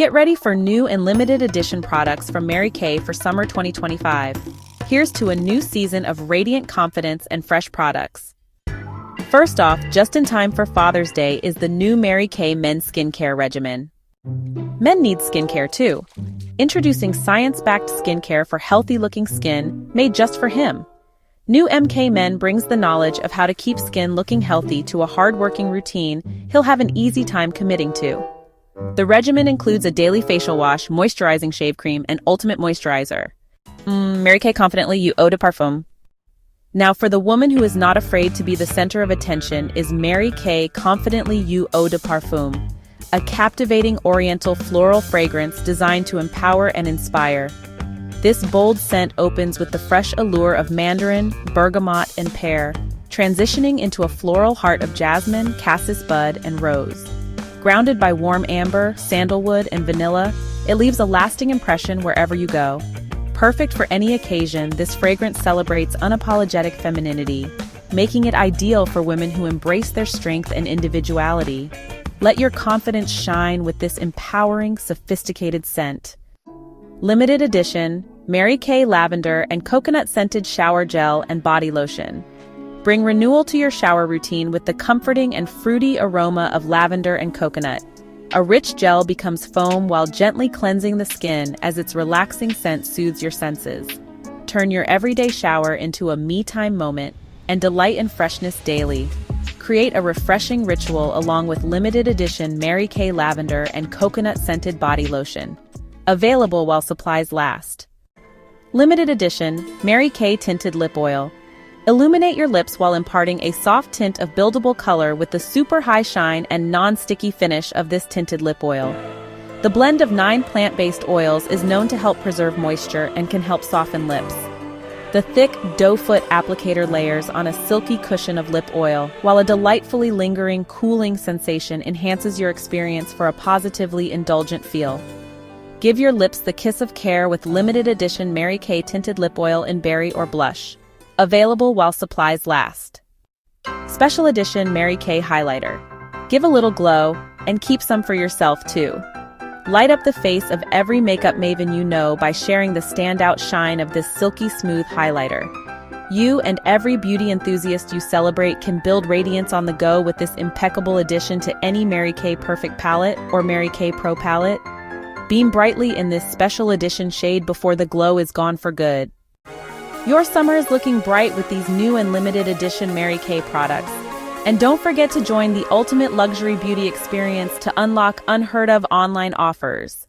Get ready for new and limited edition products from Mary Kay for summer 2025. Here's to a new season of radiant confidence and fresh products. First off, just in time for Father's Day is the new Mary Kay men's skincare regimen. Men need skincare too. Introducing science-backed skincare for healthy-looking skin made just for him. New MK Men brings the knowledge of how to keep skin looking healthy to a hard-working routine he'll have an easy time committing to. The regimen includes a daily facial wash, moisturizing shave cream, and ultimate moisturizer. Mary Kay confidently you eau de parfum. Now for the woman who is not afraid to be the center of attention is Mary Kay Confidently You Eau de Parfum, a captivating oriental floral fragrance designed to empower and inspire. This bold scent opens with the fresh allure of mandarin, bergamot, and pear, transitioning into a floral heart of jasmine, cassis bud, and rose. Grounded by warm amber, sandalwood, and vanilla, it leaves a lasting impression wherever you go. Perfect for any occasion, this fragrance celebrates unapologetic femininity, making it ideal for women who embrace their strength and individuality. Let your confidence shine with this empowering, sophisticated scent. Limited edition, Mary Kay Lavender and Coconut Scented Shower Gel and Body Lotion. Bring renewal to your shower routine with the comforting and fruity aroma of lavender and coconut. A rich gel becomes foam while gently cleansing the skin as its relaxing scent soothes your senses. Turn your everyday shower into a me-time moment and delight in freshness daily. Create a refreshing ritual along with limited edition Mary Kay Lavender and Coconut Scented Body Lotion. Available while supplies last. Limited edition Mary Kay Tinted Lip Oil. Illuminate your lips while imparting a soft tint of buildable color with the super high shine and non-sticky finish of this tinted lip oil. The blend of 9 plant-based oils is known to help preserve moisture and can help soften lips. The thick, doe-foot applicator layers on a silky cushion of lip oil, while a delightfully lingering, cooling sensation enhances your experience for a positively indulgent feel. Give your lips the kiss of care with limited edition Mary Kay Tinted Lip Oil in Berry or Blush. Available while supplies last. Special edition Mary Kay Highlighter. Give a little glow, and keep some for yourself too. Light up the face of every makeup maven you know by sharing the standout shine of this silky smooth highlighter. You and every beauty enthusiast you celebrate can build radiance on the go with this impeccable addition to any Mary Kay Perfect palette or Mary Kay Pro palette. Beam brightly in this special edition shade before the glow is gone for good. Your summer is looking bright with these new and limited edition Mary Kay products. And don't forget to join the ultimate luxury beauty experience to unlock unheard of online offers.